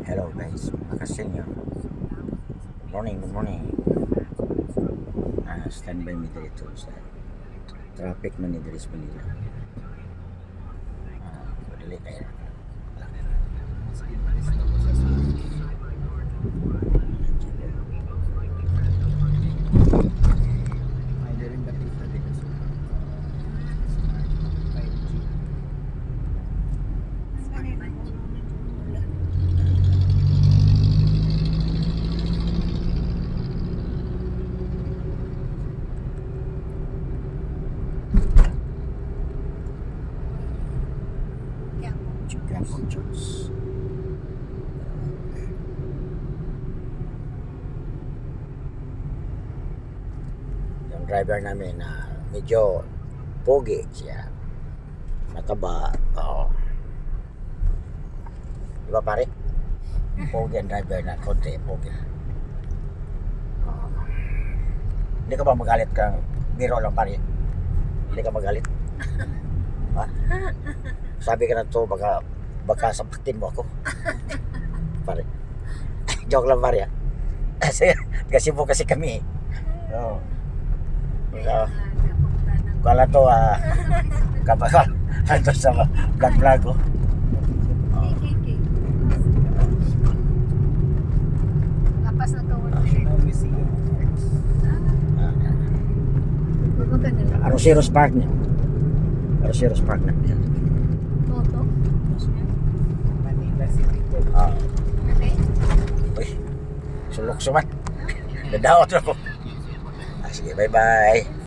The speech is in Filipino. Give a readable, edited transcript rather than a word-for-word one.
Hello guys, makasenyo. Good morning. Stand by me dito sa traffic man ni diri sa Manila. Madali kayo. Church. Yung driver namin na medyo pogi siya, mataba. Di ba pare? Pogi ang driver na konti, pogi. Hindi ka ba magalit kang biro lang pare? Hindi ka magalit? Ha? Sabi ka na to, baka sapatin mo ako. Pare. Joke lang pare. Kasi po kasi kami. Oo. Kala to kapag ito sa vlog ko. Lapas na to. Aroseros Park niya. Aroseros Park na. Toto. Manila City po. Okay. Uy, sulok sumat. Nadaot ako. Sige, bye-bye.